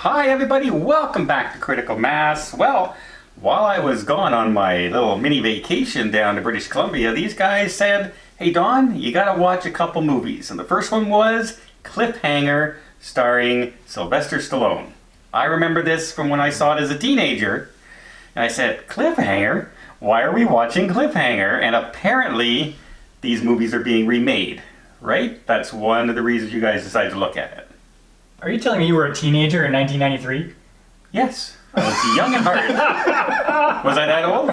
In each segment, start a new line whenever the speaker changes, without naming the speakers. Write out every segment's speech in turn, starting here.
Hi everybody, welcome back to Critical Mass. Well, while I was gone on my little mini vacation down to British Columbia, these guys said, hey Don, you gotta watch a couple movies. And the first one was Cliffhanger, starring Sylvester Stallone. I remember this from when I saw it as a teenager. And I said, Cliffhanger? Why are we watching Cliffhanger? And apparently, these movies are being remade, right? That's one of the reasons you guys decided to look at it.
Are you telling me you were a teenager in 1993?
Yes, I was young and hard. Was I that old?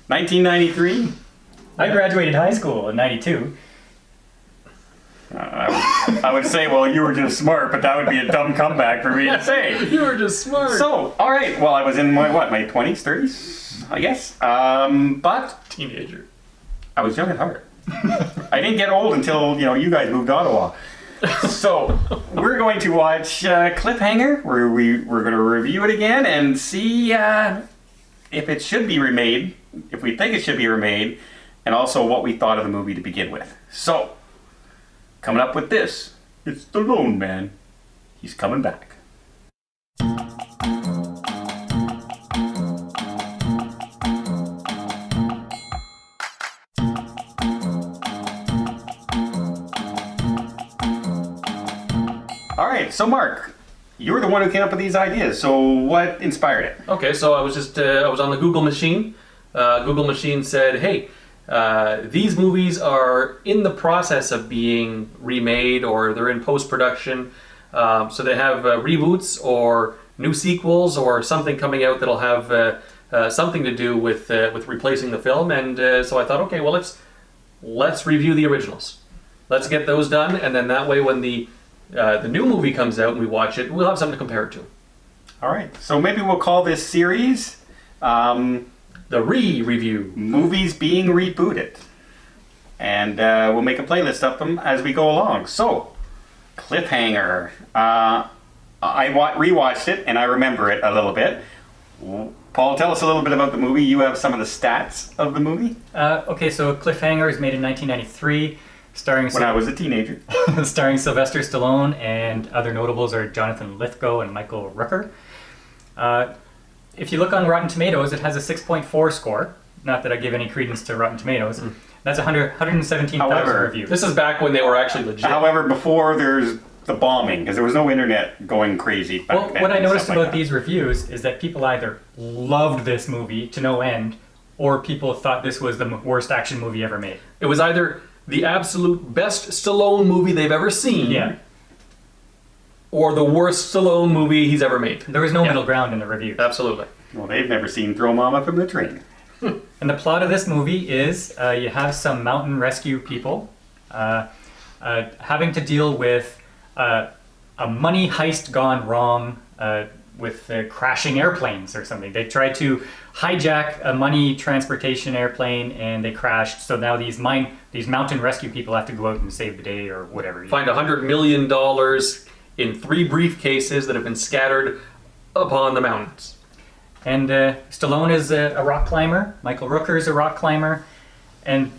1993?
I graduated high school in 92.
I would say, well, you were just smart, but that would be a dumb comeback for me to say.
You were just smart.
So, all right, well, I was in my 20s, 30s, I guess. But
Teenager.
I was young at heart. I didn't get old until, you guys moved to Ottawa. So, we're going to watch Cliffhanger, where we're going to review it again and see if it should be remade, if we think it should be remade, and also what we thought of the movie to begin with. So, coming up with this, it's Stallone, man. He's coming back. All right, so Mark, you were the one who came up with these ideas. So what inspired it?
Okay, so I was on the Google machine. Google machine said, hey, these movies are in the process of being remade or they're in post-production. So they have reboots or new sequels or something coming out that'll have something to do with replacing the film. And so I thought, okay, well, let's review the originals. Let's get those done, and then that way when the new movie comes out and we watch it, we'll have something to compare it to.
All right, so maybe we'll call this series
The Review.
Movies Being Rebooted. And we'll make a playlist of them as we go along. So, Cliffhanger. I rewatched it and I remember it a little bit. Paul, tell us a little bit about the movie. You have some of the stats of the movie.
Okay, so Cliffhanger is made in 1993,
when I was a teenager.
starring Sylvester Stallone, and other notables are Jonathan Lithgow and Michael Rooker. If you look on Rotten Tomatoes, it has a 6.4 score. Not that I give any credence to Rotten Tomatoes. That's 117,000 reviews.
This is back when they were actually legit.
However, before there's the bombing, because there was no internet going crazy back then.
What I noticed about these reviews is that people either loved this movie to no end, or people thought this was the worst action movie ever made.
It was either the absolute best Stallone movie they've ever seen,
Yeah.
or the worst Stallone movie he's ever made.
There was no middle ground in the reviews.
Absolutely.
Well, they've never seen Throw Mama from the Train.
And the plot of this movie is you have some mountain rescue people having to deal with a money heist gone wrong with crashing airplanes or something. They tried to hijack a money transportation airplane and they crashed. So now these mountain rescue people have to go out and save the day or whatever.
Find $100 million in 3 briefcases that have been scattered upon the mountains.
And Stallone is a rock climber. Michael Rooker is a rock climber. And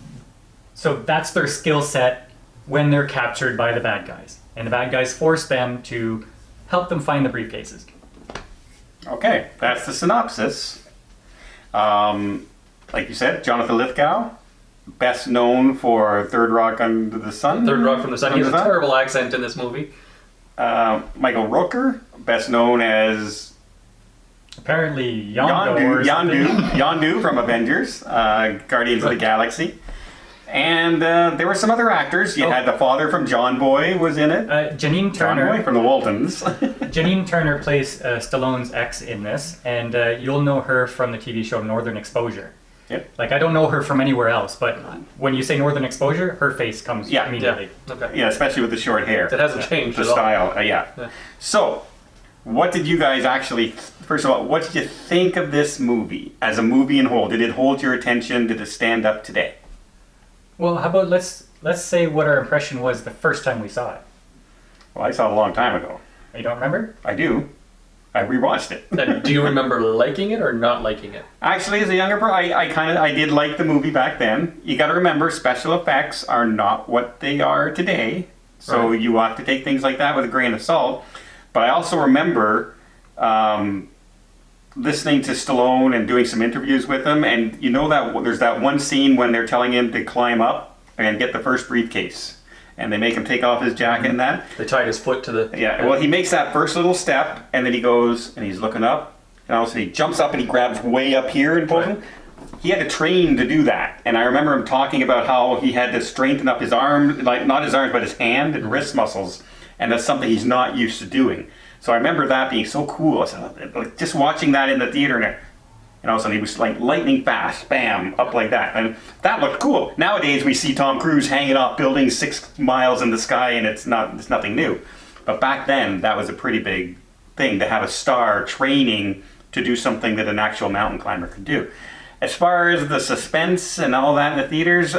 so that's their skill set when they're captured by the bad guys. And the bad guys force them to help them find the briefcases.
Okay, that's the synopsis. Like you said, Jonathan Lithgow, best known for Third Rock Under the Sun.
Third Rock from the Sun. He has a terrible accent in this movie.
Michael Rooker, best known as
Apparently
Yondu from Avengers, Guardians of the Galaxy. And there were some other actors. You had the father from John Boy was in it.
Janine Turner.
John Boy from the Waltons.
Janine Turner plays Stallone's ex in this, and you'll know her from the TV show Northern Exposure.
Yep.
Like, I don't know her from anywhere else, but when you say Northern Exposure, her face comes immediately.
Yeah. Okay.
Yeah, especially with the short hair.
It hasn't changed
the
at all.
style. Yeah. So, what did you guys actually... First of all, what did you think of this movie as a movie in whole? Did it hold your attention? Did it stand up today?
Well, how about let's say what our impression was the first time we saw it.
Well, I saw it a long time ago.
You don't remember?
I do. I rewatched it.
And do you remember liking it or not liking it?
Actually, as a younger person, I did like the movie back then. You got to remember, special effects are not what they are today, so
Right.
you have to take things like that with a grain of salt. But I also remember listening to Stallone and doing some interviews with him, and you know that there's that one scene when they're telling him to climb up and get the first briefcase, and they make him take off his jacket and that.
They tied his foot to the...
Yeah, well, he makes that first little step, and then he goes, and he's looking up, and all of a sudden he jumps up and he grabs way up here and pulls him. He had to train to do that, and I remember him talking about how he had to strengthen up his arm, like not his arms, but his hand and wrist muscles, and that's something he's not used to doing. So I remember that being so cool. So, like, just watching that in the theater, and all of a sudden he was like lightning fast, bam, up like that. And that looked cool. Nowadays we see Tom Cruise hanging off buildings 6 miles in the sky, and it's nothing new. But back then, that was a pretty big thing to have a star training to do something that an actual mountain climber could do. As far as the suspense and all that in the theaters,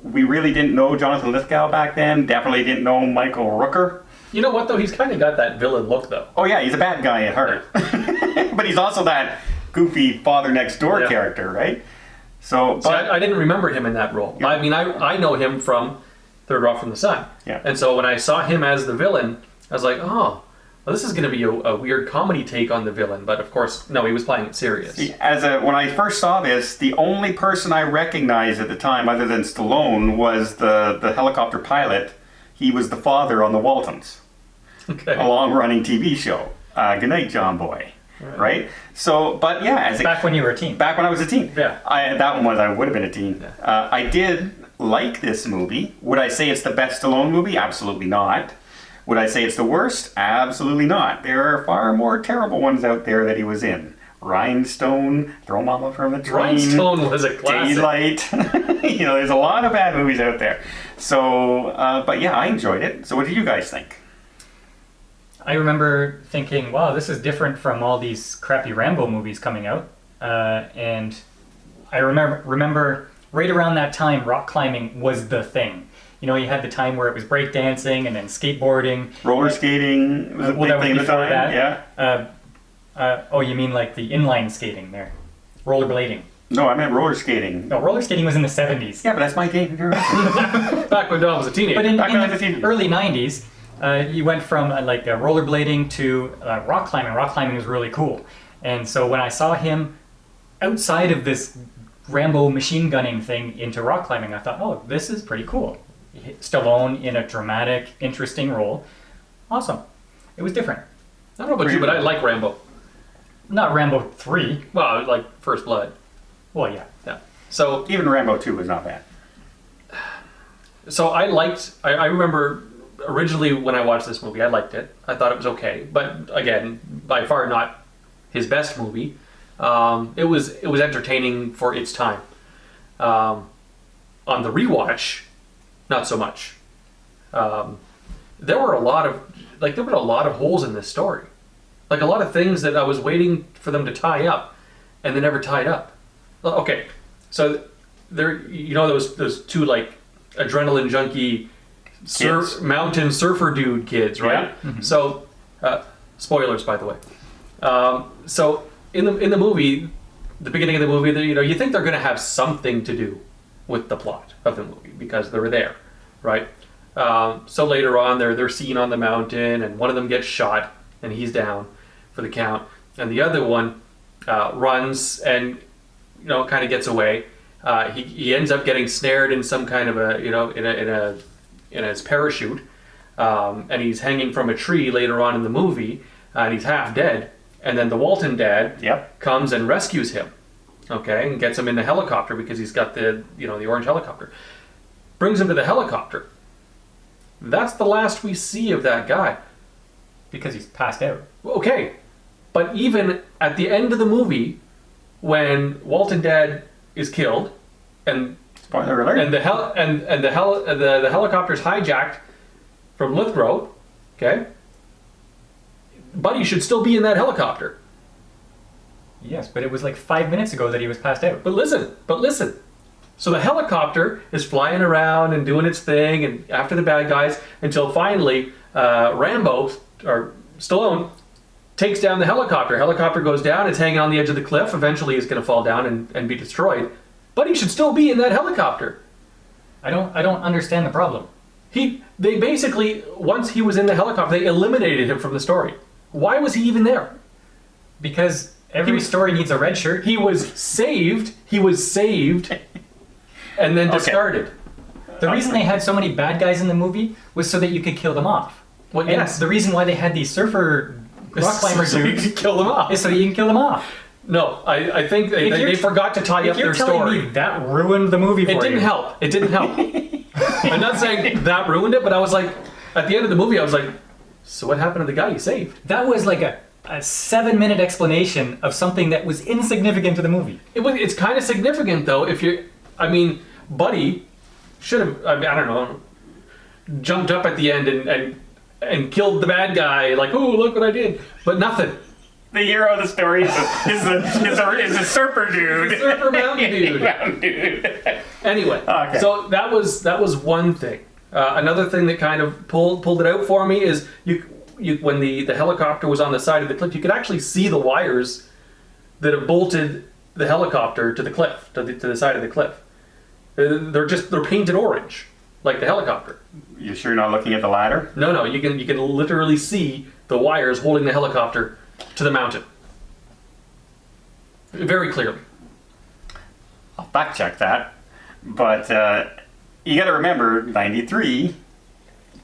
we really didn't know Jonathan Lithgow back then. Definitely didn't know Michael Rooker.
You know what, though? He's kind of got that villain look, though.
Oh yeah, he's a bad guy at heart. But he's also that goofy father next door character, right? So, but
See, I didn't remember him in that role.
Yeah.
I mean, I know him from Third Rock from the Sun.
Yeah.
And so when I saw him as the villain, I was like, oh, well, this is going to be a weird comedy take on the villain. But of course, no, he was playing it serious.
when I first saw this, the only person I recognized at the time, other than Stallone, was the helicopter pilot. He was the father on the Waltons.
Okay.
A long-running TV show. Good night, John Boy. Right? So, but yeah,
Back when you were a teen.
back when I was a teen.
Yeah.
I would have been a teen.
Yeah.
I did like this movie. Would I say it's the best Stallone movie? Absolutely not. Would I say it's the worst? Absolutely not. There are far more terrible ones out there that he was in. Rhinestone, Throw Mama from the Train.
Rhinestone was a classic.
Daylight. There's a lot of bad movies out there. So, but yeah, I enjoyed it. So what did you guys think?
I remember thinking, wow, this is different from all these crappy Rambo movies coming out. And I remember right around that time, rock climbing was the thing. You know, you had the time where it was breakdancing and then skateboarding.
Roller skating was a big
that was
thing at the
before
time.
that.
Yeah.
Oh, you mean like the inline skating there? Rollerblading.
No, I meant roller skating.
No, roller skating was in the 70s.
Yeah, but that's my game.
Back when Don was a teenager.
But in
Back when I was a
the
teenager.
early 90s, you went from rollerblading to rock climbing. Rock climbing was really cool. And so when I saw him outside of this Rambo machine gunning thing into rock climbing, I thought, oh, this is pretty cool. Stallone in a dramatic, interesting role. Awesome. It was different.
I don't know about you, but I like Rambo.
Not Rambo 3.
Well, I like First Blood.
Well, yeah.
Yeah. So
Even Rambo 2 was not bad.
I remember originally when I watched this movie, I liked it. I thought it was okay. But again, by far not his best movie. It was entertaining for its time. On the rewatch, not so much. There were a lot of holes in this story. Like a lot of things that I was waiting for them to tie up, and they never tied up. Okay, so there, those two like adrenaline junkie mountain surfer dude kids, right?
Yeah.
Mm-hmm.
So, spoilers by the way. So in the movie, the beginning of the movie, you think they're going to have something to do with the plot of the movie because they're there, right? So later on, they're seen on the mountain, and one of them gets shot, and he's down for the count, and the other one runs and kind of gets away. He ends up getting snared in some kind of in his parachute, and he's hanging from a tree later on in the movie, and he's half dead. And then the Walton dad comes and rescues him, okay, and gets him in the helicopter because he's got the orange helicopter. Brings him to the helicopter. That's the last we see of that guy.
Because he's passed out.
Okay, but even at the end of the movie, when Walton dad is killed, and
Spoiler alert.
and the helicopter's hijacked from Lithgow, okay, Buddy should still be in that helicopter.
Yes, but it was like 5 minutes ago that he was passed out.
But listen. So the helicopter is flying around and doing its thing and after the bad guys until finally Rambo, or Stallone, takes down the helicopter. Helicopter goes down, it's hanging on the edge of the cliff. Eventually it's going to fall down and be destroyed. But he should still be in that helicopter.
I don't understand the problem.
They basically, once he was in the helicopter, they eliminated him from the story. Why was he even there?
Because every story needs a red shirt.
He was saved, and then discarded.
The reason they had so many bad guys in the movie was so that you could kill them off.
Well,
And
yes.
the reason why they had these surfer rock climber
So you
dudes
could kill them off.
is so that you can kill them off.
No, I think
If
they
you're-
forgot to tie
If
up
you're
their
telling
story.
me that ruined the movie for
It
you.
didn't help. It didn't help. I'm not saying that ruined it, but I was like, at the end of the movie, I was like, so what happened to the guy you saved?
That was like a 7-minute explanation of something that was insignificant to the movie.
It's kind of significant though. Buddy should have. I don't know, jumped up at the end and killed the bad guy. Like, oh, look what I did! But nothing.
The hero of the story is a surfer dude.
Surfer mountain dude.
Mountain dude.
Anyway,
Okay.
so that was one thing. Another thing that kind of pulled it out for me is you when the helicopter was on the side of the cliff, you could actually see the wires that have bolted the helicopter to the cliff, to the side of the cliff. They're painted orange, like the helicopter.
You sure you're not looking at the ladder?
No, you can literally see the wires holding the helicopter to the mountain. Very clearly.
I'll fact check that. But you got to remember, 93,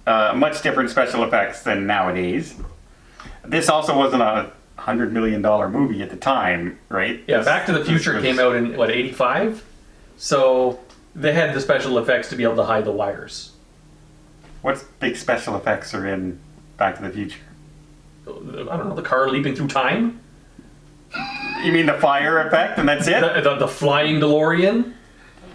much different special effects than nowadays. This also wasn't a $100 million movie at the time, right?
Yeah, Back to the Future came out in, 85? So they had the special effects to be able to hide the wires.
What big special effects are in Back to the Future?
I don't know, the car leaping through time?
You mean the fire effect and that's it?
The flying DeLorean?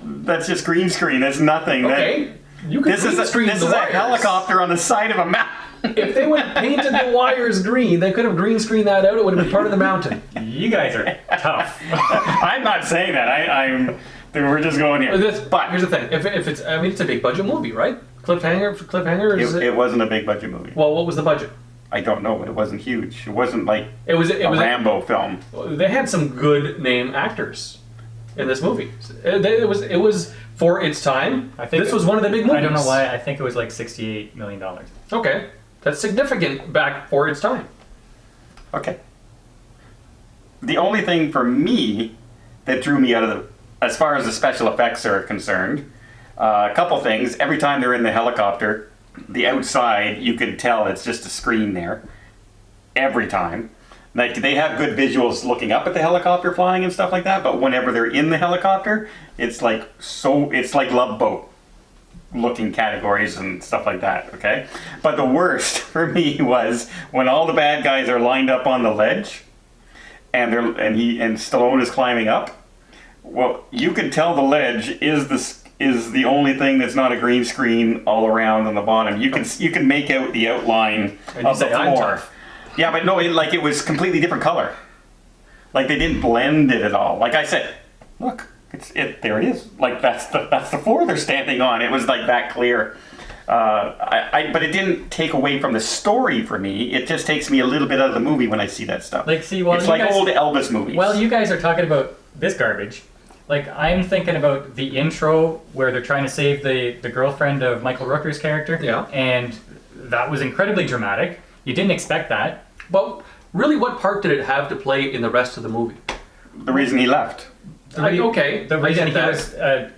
That's just green screen. That's nothing.
Okay. You could
This is
green screen
this
the
is a
wires.
helicopter on the side of a mountain.
If they would have painted the wires green, they could have green screened that out. It would have been part of the mountain.
You guys are tough.
I'm not saying that. We're just going here.
But here's the thing: if it's, it's a big budget movie, right? Cliffhanger. Is
It wasn't a big budget movie.
Well, what was the budget?
I don't know, but it wasn't huge. It wasn't like
It was
a Rambo film.
They had some good name actors in this movie. It was for its time.
I think
this was one of the big movies.
I don't know why. I think it was like $68 million.
Okay, that's significant back for its time.
Okay. The only thing for me that drew me out of as far as the special effects are concerned, a couple things. Every time they're in the helicopter, the outside, you can tell it's just a screen there. Every time. Like, they have good visuals looking up at the helicopter flying and stuff like that, but whenever they're in the helicopter, it's like Love Boat looking categories and stuff like that, okay? But the worst for me was when all the bad guys are lined up on the ledge and Stallone is climbing up. Well, you can tell the ledge is the only thing that's not a green screen all around on the bottom. You can make out the outline
And
of
you
the
say, "I'm
floor.
tough."
Yeah, but no, it was completely different color. Like they didn't blend it at all. Like I said, look, there it is. Like that's the floor they're standing on. It was like that clear. But it didn't take away from the story for me. It just takes me a little bit out of the movie when I see that stuff.
It's
you
like
guys, old Elvis movies.
Well, you guys are talking about this garbage. Like, I'm thinking about the intro where they're trying to save the girlfriend of Michael Rooker's character.
Yeah.
And that was incredibly dramatic. You didn't expect that.
But really, what part did it have to play in the rest of the movie?
The reason he left.
The reason
I get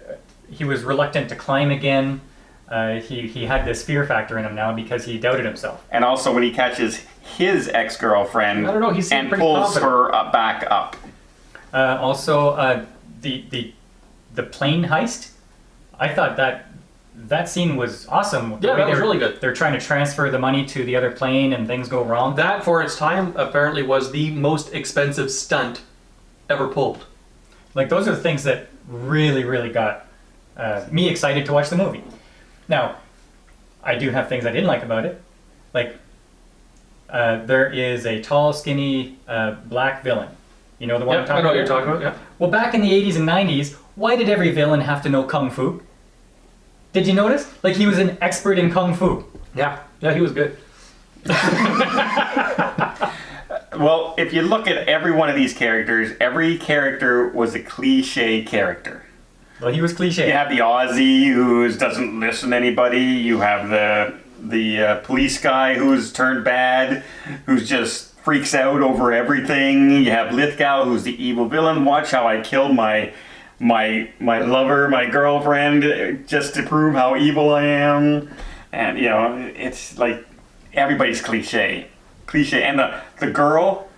he was reluctant to climb again. He had this fear factor in him now because he doubted himself.
And also when he catches his ex-girlfriend
I don't know, he seemed
and
pretty
pulls
confident.
her back up.
The plane heist. I thought that scene was awesome. The
Yeah,
way
that was really good.
They're trying to transfer the money to the other plane and things go wrong.
That, for its time, apparently was the most expensive stunt ever pulled.
Like, those are the things that really, really got me excited to watch the movie. Now, I do have things I didn't like about it. Like, there is a tall, skinny, black villain. You know the one I'm
Yeah,
talking
I know what
about?
you're talking about, yeah.
Well, back in the 80s and 90s, why did every villain have to know Kung Fu? Did you notice? Like, he was an expert in Kung Fu.
Yeah, he was good.
Well, if you look at every one of these characters, every character was a cliche character.
Well, he was cliche.
You have the Aussie who doesn't listen to anybody. You have the police guy who's turned bad, who's just freaks out over everything. You have Lithgow, who's the evil villain. Watch how I killed my lover, my girlfriend, just to prove how evil I am. And it's like everybody's cliche, and the girl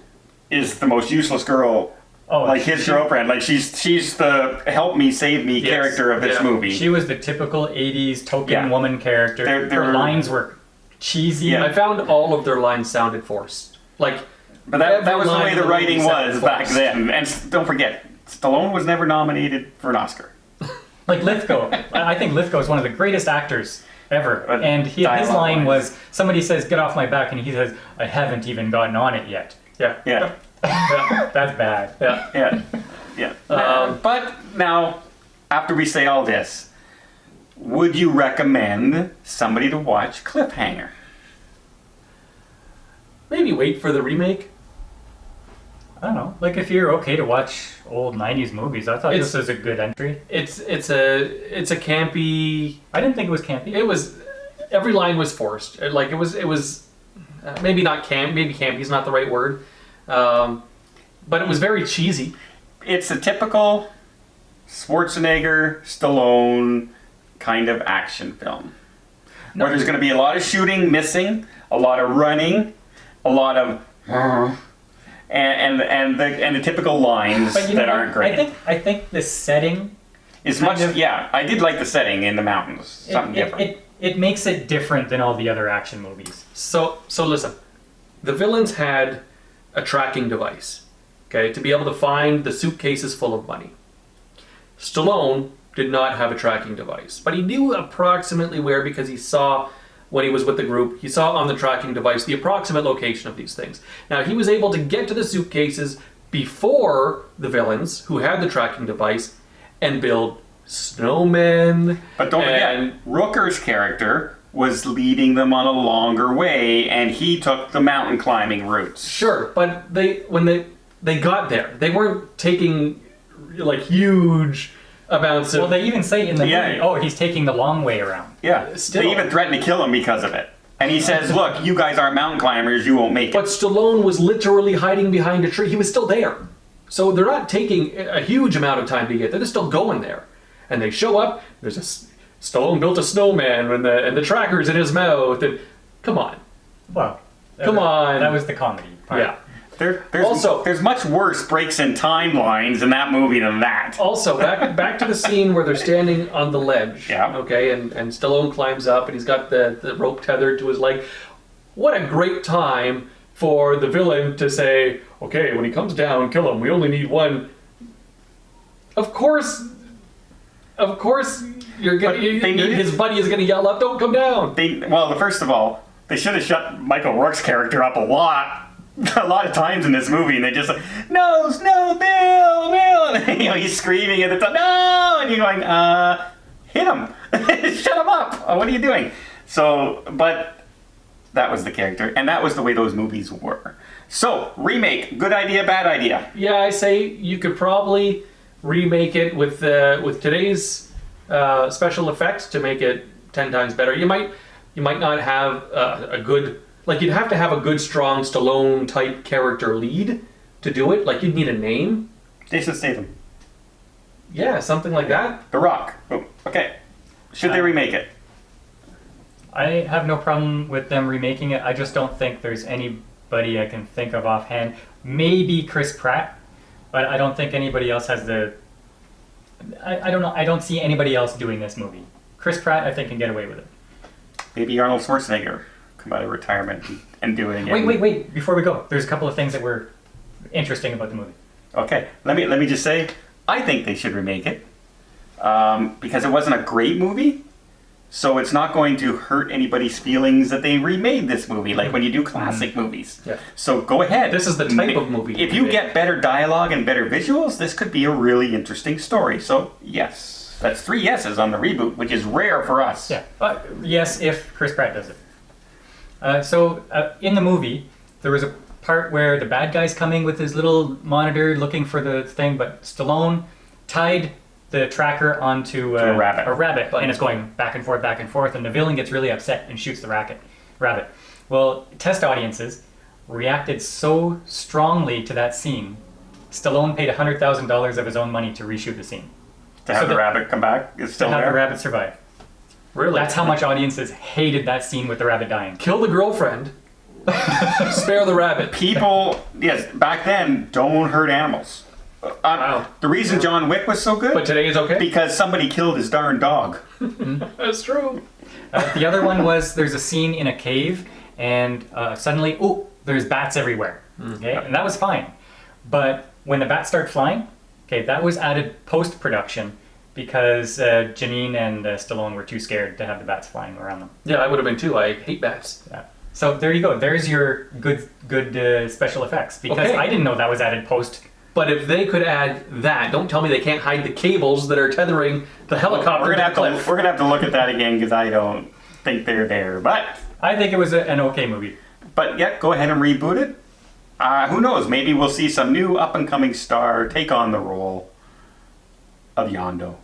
is the most useless girl.
Oh,
like his girlfriend, like she's the help me save me character of this movie.
She was the typical 80s token woman character. Her lines were cheesy.
Yeah, I found all of their lines sounded forced. Like,
but that was the way the writing was back then. And don't forget, Stallone was never nominated for an Oscar.
Like Lithgow, I think Lithgow is one of the greatest actors ever. And his line was, somebody says, "Get off my back," and he says, "I haven't even gotten on it yet."
Yeah.
Yeah.
That's bad.
Yeah. But now, after we say all this, would you recommend somebody to watch Cliffhanger?
Maybe wait for the remake.
I don't know. Like, if you're okay to watch old 90s movies, I thought this was a good entry.
It's a campy.
I didn't think it was campy.
It was, every line was forced. Like, it was maybe not camp. Maybe campy is not the right word. But it was very cheesy.
It's a typical Schwarzenegger, Stallone kind of action film. Where there's going to be a lot of shooting, missing, a lot of running, a lot of and the typical lines that aren't great.
I think the setting
is much. I did like the setting in the mountains. Something different.
It makes it different than all the other action movies.
So listen, the villains had a tracking device, okay, to be able to find the suitcases full of money. Stallone did not have a tracking device, but he knew approximately where, because he saw, when he was with the group, he saw on the tracking device the approximate location of these things. Now, he was able to get to the suitcases before the villains, who had the tracking device, and build snowmen.
But don't forget, Rooker's character was leading them on a longer way, and he took the mountain climbing routes.
Sure, but when they got there, they weren't taking like huge amounts of...
Well, they even say in the movie, oh, he's taking the long way around.
Yeah,
Still,
they even threatened to kill him because of it. And he says, look, you guys aren't mountain climbers, you won't make it.
But Stallone was literally hiding behind a tree. He was still there. So they're not taking a huge amount of time to get there. They're still going there. And they show up, Stallone built a snowman and the tracker's in his mouth. And come on.
Well,
on.
That was the comedy part.
Yeah.
There's much worse breaks in timelines in that movie than that.
Also, back to the scene where they're standing on the ledge.
Yeah.
Okay, and Stallone climbs up and he's got the rope tethered to his leg. What a great time for the villain to say, okay, when he comes down, kill him. We only need one. Of course, his buddy is gonna yell up, "Don't come down!"
First of all, they should have shut Michael Rourke's character up a lot of times in this movie, and they just like, no, Bill, and he's screaming at the top, no, and you're going, hit him, shut him up. What are you doing? So, but that was the character, and that was the way those movies were. So, remake, good idea, bad idea?
Yeah, I say you could probably remake it with today's special effects to make it 10 times better. You might not have a good, like, you'd have to have a good, strong Stallone type character lead to do it. Like, you'd need a name.
Jason Statham.
Yeah, something like that.
The Rock. Boom. Okay. Should they remake it?
I have no problem with them remaking it. I just don't think there's anybody I can think of offhand. Maybe Chris Pratt, but I don't think anybody else has the... I don't know. I don't see anybody else doing this movie. Chris Pratt, I think, can get away with it.
Maybe Arnold Schwarzenegger come out of retirement and do it again.
Wait. Before we go, there's a couple of things that were interesting about the movie.
Okay. Let me just say, I think they should remake it because it wasn't a great movie. So it's not going to hurt anybody's feelings that they remade this movie, like when you do classic movies.
Yeah.
So go ahead.
This is the type of movie.
If you get better dialogue and better visuals, this could be a really interesting story. So yes, that's 3 yeses on the reboot, which is rare for us.
Yeah. Yes, if Chris Pratt does it. So in the movie, there was a part where the bad guy's coming with his little monitor looking for the thing, but Stallone tied the tracker onto
a rabbit.
and it's going back and forth, and the villain gets really upset and shoots the rabbit. Well, test audiences reacted so strongly to that scene, Stallone paid $100,000 of his own money to reshoot the scene.
To have the rabbit come back? It's still
to have
there?
the rabbit survive.
Really?
That's how much audiences hated that scene with the rabbit dying.
Kill the girlfriend. Spare the rabbit.
People, yes, back then, don't hurt animals.
Wow.
The reason John Wick was so good?
But today is okay?
Because somebody killed his darn dog.
That's true.
The other one was there's a scene in a cave, and suddenly, there's bats everywhere. Okay, and that was fine. But when the bats start flying, okay, that was added post-production because Janine and Stallone were too scared to have the bats flying around them.
Yeah, I would have been too. I hate bats.
Yeah. So there you go. There's your good special effects, because
Okay.
I didn't know that was added post.
But if they could add that, don't tell me they can't hide the cables that are tethering the helicopter.
We're gonna
to the cliff.
have to look at that again because I don't think they're there. But
I think it was an okay movie.
yeah, go ahead and reboot it. Who knows? Maybe we'll see some new up and coming star take on the role of Yondo.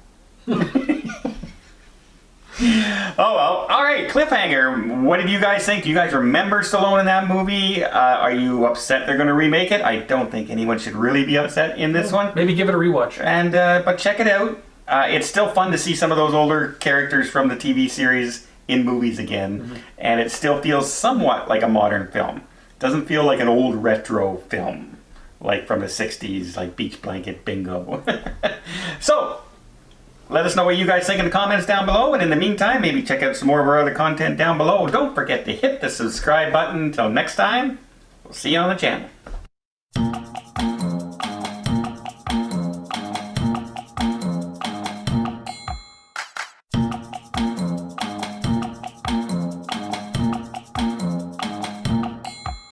Oh well, all right, Cliffhanger. What did you guys think? Do you guys remember Stallone in that movie? Are you upset they're going to remake it? I don't think anyone should really be upset in this one.
Maybe give it a rewatch.
And but check it out. It's still fun to see some of those older characters from the TV series in movies again, and it still feels somewhat like a modern film. It doesn't feel like an old retro film, like from the '60s, like Beach Blanket Bingo. So. Let us know what you guys think in the comments down below, and in the meantime, maybe check out some more of our other content down below. Don't forget to hit the subscribe button. Until next time, we'll see you on the channel.